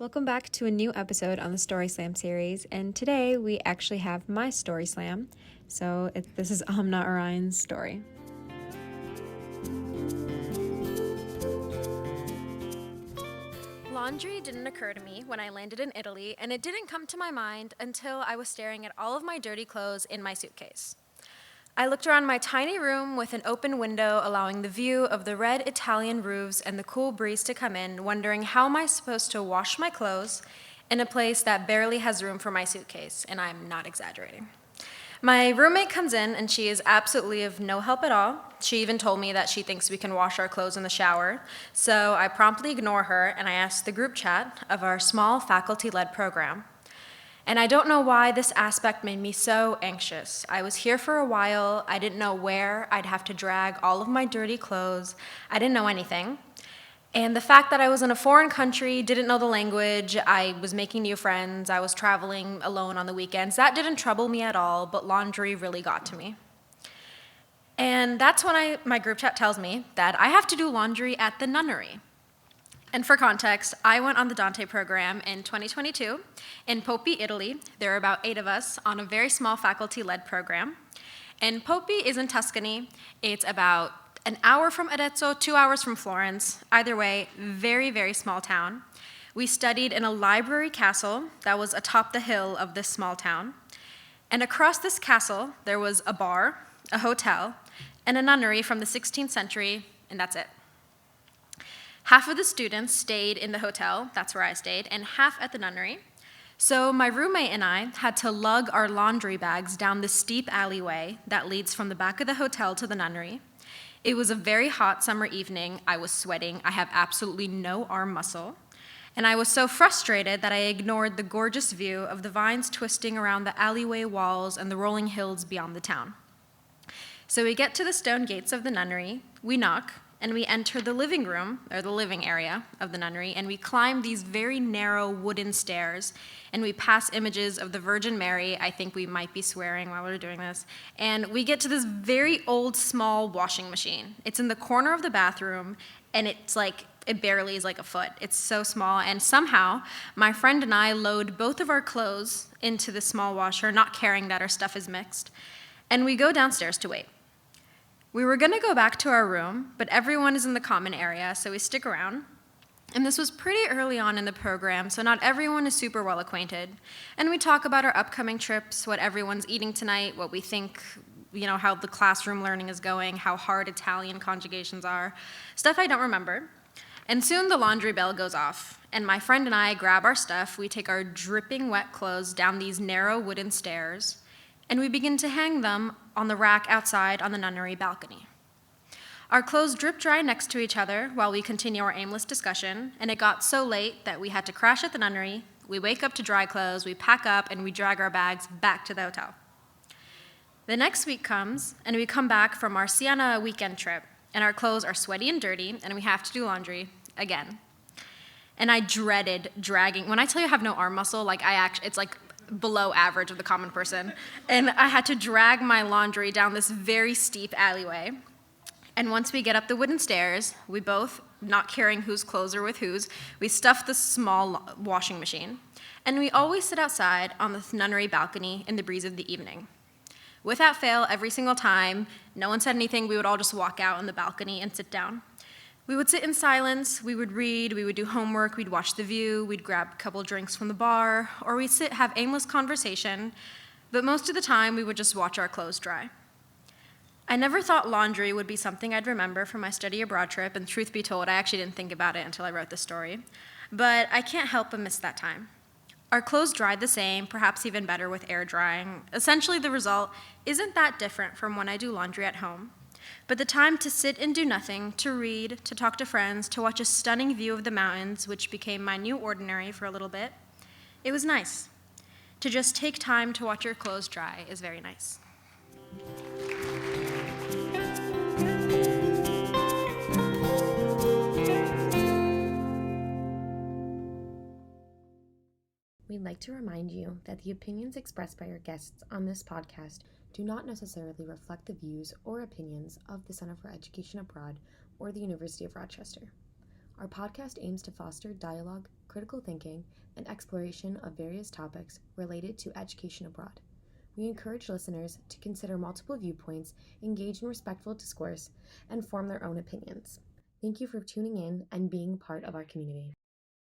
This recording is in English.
Welcome back to a new episode on the Story Slam series, and today we actually have my Story Slam. This is Amna Arain's story. Laundry didn't occur to me when I landed in Italy, and it didn't come to my mind until I was staring at all of my dirty clothes in my suitcase. I looked around my tiny room with an open window allowing the view of the red Italian roofs and the cool breeze to come in, wondering how am I supposed to wash my clothes in a place that barely has room for my suitcase, and I'm not exaggerating. My roommate comes in, and she is absolutely of no help at all. She even told me that she thinks we can wash our clothes in the shower, so I promptly ignore her, and I ask the group chat of our small faculty-led program. And I don't know why this aspect made me so anxious. I was here for a while. I didn't know where I'd have to drag all of my dirty clothes. I didn't know anything. And the fact that I was in a foreign country, didn't know the language, I was making new friends, I was traveling alone on the weekends, that didn't trouble me at all, but laundry really got to me. And that's when my group chat tells me that I have to do laundry at the nunnery. And for context, I went on the Dante program in 2022 in Poppi, Italy. There are about 8 of us on a very small faculty-led program. And Poppi is in Tuscany. It's about an hour from Arezzo, 2 hours from Florence. Either way, very, very small town. We studied in a library castle that was atop the hill of this small town. And across this castle, there was a bar, a hotel, and a nunnery from the 16th century, and that's it. Half of the students stayed in the hotel, that's where I stayed, and half at the nunnery. So my roommate and I had to lug our laundry bags down the steep alleyway that leads from the back of the hotel to the nunnery. It was a very hot summer evening. I was sweating. I have absolutely no arm muscle. And I was so frustrated that I ignored the gorgeous view of the vines twisting around the alleyway walls and the rolling hills beyond the town. So we get to the stone gates of the nunnery, we knock, and we enter the living room, or the living area of the nunnery, and we climb these very narrow wooden stairs, and we pass images of the Virgin Mary. I think we might be swearing while we're doing this. And we get to this very old, small washing machine. It's in the corner of the bathroom, and it barely is like a foot. It's so small, and somehow my friend and I load both of our clothes into the small washer, not caring that our stuff is mixed, and we go downstairs to wait. We were gonna go back to our room, but everyone is in the common area, so we stick around. And this was pretty early on in the program, so not everyone is super well acquainted. And we talk about our upcoming trips, what everyone's eating tonight, what we think, how the classroom learning is going, how hard Italian conjugations are, stuff I don't remember. And soon the laundry bell goes off, and my friend and I grab our stuff, we take our dripping wet clothes down these narrow wooden stairs, and we begin to hang them on the rack outside on the nunnery balcony. Our clothes drip dry next to each other while we continue our aimless discussion, and it got so late that we had to crash at the nunnery. We wake up to dry clothes, we pack up, and we drag our bags back to the hotel. The next week comes, and we come back from our Siena weekend trip, and our clothes are sweaty and dirty, and we have to do laundry again. And I dreaded dragging. When I tell you I have no arm muscle, it's like below average of the common person. And I had to drag my laundry down this very steep alleyway. And once we get up the wooden stairs, we both, not caring whose clothes are with whose, we stuff the small washing machine. And we always sit outside on the nunnery balcony in the breeze of the evening. Without fail, every single time, no one said anything, we would all just walk out on the balcony and sit down. We would sit in silence, we would read, we would do homework, we'd watch the view, we'd grab a couple drinks from the bar, or we'd sit, have aimless conversation, but most of the time we would just watch our clothes dry. I never thought laundry would be something I'd remember from my study abroad trip, and truth be told, I actually didn't think about it until I wrote this story, but I can't help but miss that time. Our clothes dried the same, perhaps even better with air drying. Essentially, the result isn't that different from when I do laundry at home. But the time to sit and do nothing, to read, to talk to friends, to watch a stunning view of the mountains, which became my new ordinary for a little bit, it was nice. To just take time to watch your clothes dry is very nice. We'd like to remind you that the opinions expressed by our guests on this podcast do not necessarily reflect the views or opinions of the Center for Education Abroad or the University of Rochester. Our podcast aims to foster dialogue, critical thinking, and exploration of various topics related to education abroad. We encourage listeners to consider multiple viewpoints, engage in respectful discourse, and form their own opinions. Thank you for tuning in and being part of our community.